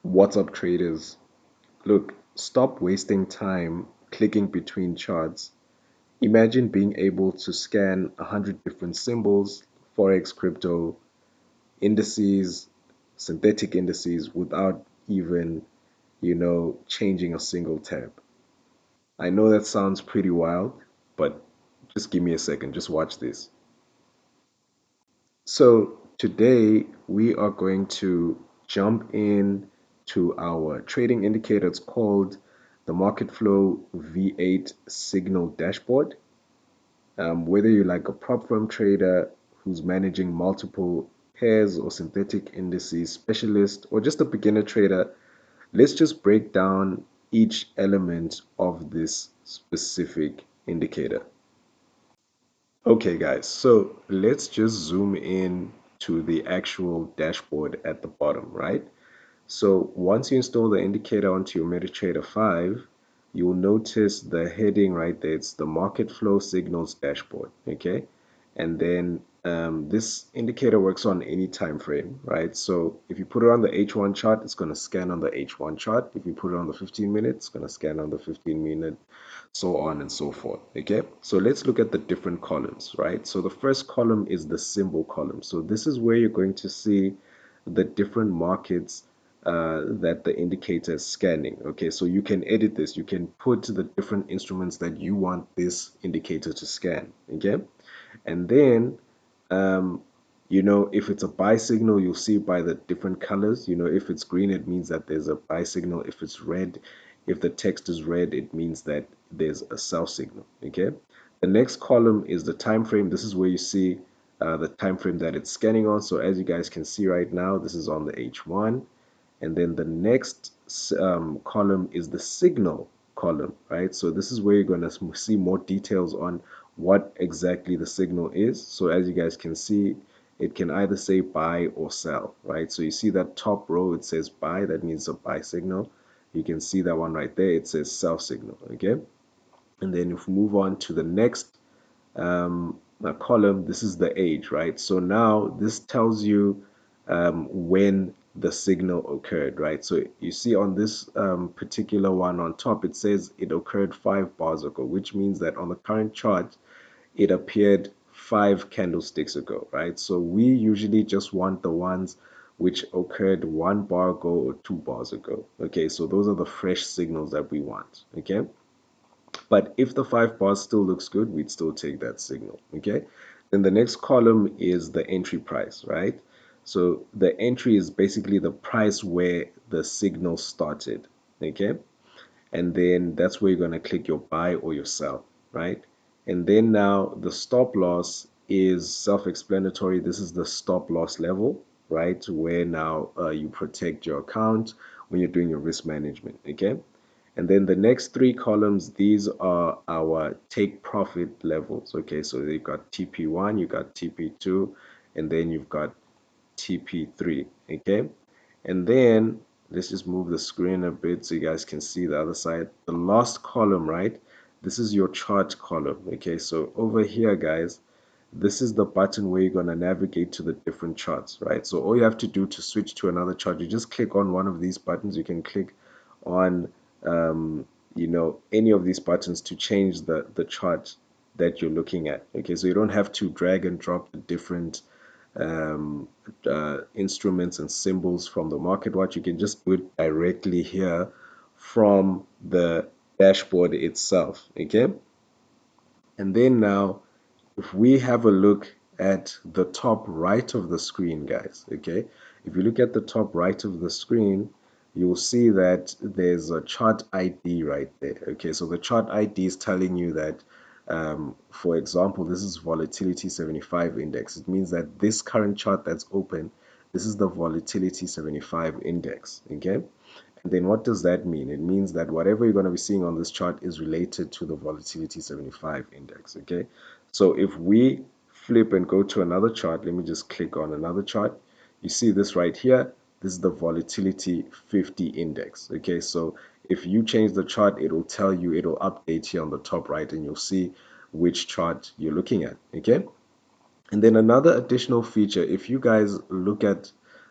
What's up, traders? Look, stop wasting time clicking between charts. Imagine being able to scan 100 different symbols, forex, crypto, indices, synthetic indices without even, changing a single tab. I know that sounds pretty wild, but just give me a second. Just watch this. So today we are going to jump in to our trading indicator. It's called the MarketFlow V8 Signal Dashboard. Whether you're like a prop firm trader who's managing multiple pairs or synthetic indices specialist or just a beginner trader, let's just break down each element of this specific indicator. Okay, guys, so let's just zoom in to the actual dashboard at the bottom, right? So once you install the indicator onto your MetaTrader 5, you'll notice the heading right there. It's the Market Flow Signals Dashboard, okay? And then this indicator works on any time frame, right? So if you put it on the H1 chart, it's going to scan on the H1 chart. If you put it on the 15 minutes, it's going to scan on the 15-minute, so on and so forth, okay? So let's look at the different columns, right? So the first column is the symbol column. So this is where you're going to see the different markets that the indicator is scanning. Okay, so you can edit this. You can put the different instruments that you want this indicator to scan. Okay, and then if it's a buy signal, you'll see by the different colors. If it's green, it means that there's a buy signal. If it's red, if the text is red, it means that there's a sell signal. Okay, the next column is the time frame. This is where you see the time frame that it's scanning on. So as you guys can see right now, this is on the H1. And then the next column is the signal column, right? So this is where you're going to see more details on what exactly the signal is. So as you guys can see, it can either say buy or sell, right? So you see that top row, it says buy, that means a buy signal. You can see that one right there, it says sell signal, okay? And then if we move on to the next column, this is the age, right? So now this tells you when the signal occurred, right? So you see on this particular one on top, it says it occurred 5 bars ago, which means that on the current chart, it appeared 5 candlesticks ago, right? So we usually just want the ones which occurred 1 bar ago or 2 bars ago. Okay, so those are the fresh signals that we want. Okay. But if the 5 bars still looks good, we'd still take that signal, okay? Then the next column is the entry price, right? So the entry is basically the price where the signal started, okay? And then that's where you're going to click your buy or your sell, right? And then now the stop loss is self-explanatory. This is the stop loss level, right? Where now you protect your account when you're doing your risk management, okay? And then the next 3 columns, these are our take profit levels. Okay, so you've got TP1, you got TP2, and then you've got TP3. Okay, and then let's just move the screen a bit so you guys can see the other side. The last column, right? This is your chart column. Okay, so over here, guys, this is the button where you're going to navigate to the different charts, right? So all you have to do to switch to another chart, you just click on one of these buttons. You can click on any of these buttons to change the chart that you're looking at. Okay, so you don't have to drag and drop the different instruments and symbols from the market watch. You can just do it directly here from the dashboard itself. Okay, and then now if we have a look at the top right of the screen, guys, okay, if you look at the top right of the screen, you'll see that there's a chart ID right there. Okay, so the chart ID is telling you that, for example, this is volatility 75 index. It means that this current chart that's open, this is the volatility 75 index. Okay, and then what does that mean? It means that whatever you're going to be seeing on this chart is related to the volatility 75 index. Okay, so if we flip and go to another chart, let me just click on another chart. You see this right here. This is the volatility 50 index. Okay, so if you change the chart, it will tell you, it will update here on the top right, and you'll see which chart you're looking at. Okay, and then another additional feature, if you guys look at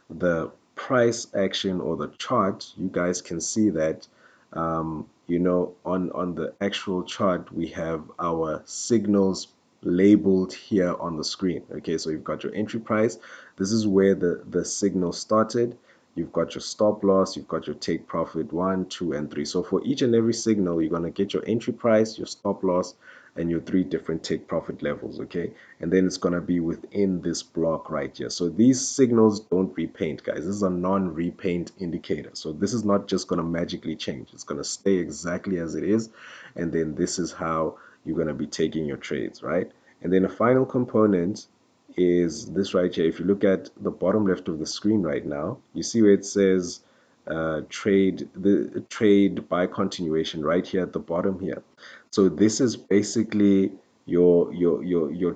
the price action or the chart, you guys can see that you know, on the actual chart, we have our signals labeled here on the screen. Okay, so you've got your entry price. This is where the signal started. You've got your stop loss, you've got your take profit 1, 2, and 3. So for each and every signal, you're going to get your entry price, your stop loss, and your 3 different take profit levels. Okay, and then it's going to be within this block right here. So these signals don't repaint, guys. This is a non-repaint indicator. So this is not just going to magically change. It's going to stay exactly as it is. And then this is how you're going to be taking your trades, right? And then a final component is this right here. If you look at the bottom left of the screen right now, you see where it says trade by continuation right here at the bottom here. So this is basically your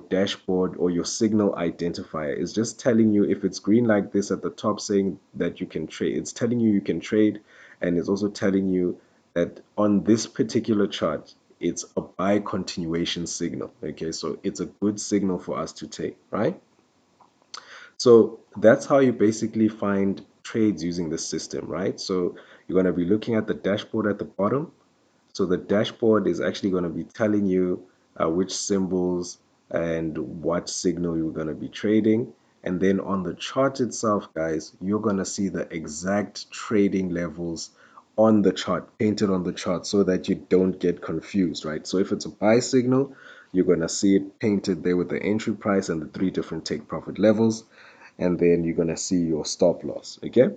dashboard or your signal identifier. Is just telling you if it's green like this at the top saying that you can trade. It's telling you you can trade, and it's also telling you that on this particular chart it's a buy continuation signal. Okay, so it's a good signal for us to take, right? So that's how you basically find trades using the system, right? So you're going to be looking at the dashboard at the bottom. So the dashboard is actually going to be telling you which symbols and what signal you're going to be trading. And then on the chart itself, guys, you're going to see the exact trading levels on the chart, painted on the chart, so that you don't get confused, right? So if it's a buy signal, you're going to see it painted there with the entry price and the 3 different take profit levels. And then you're going to see your stop loss, okay?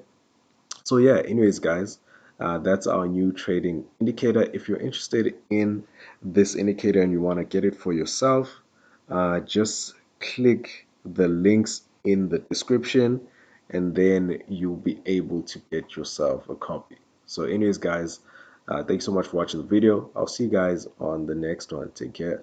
So yeah, anyways, guys, that's our new trading indicator. If you're interested in this indicator and you want to get it for yourself, just click the links in the description and then you'll be able to get yourself a copy. So anyways, guys, thanks so much for watching the video. I'll see you guys on the next one. Take care.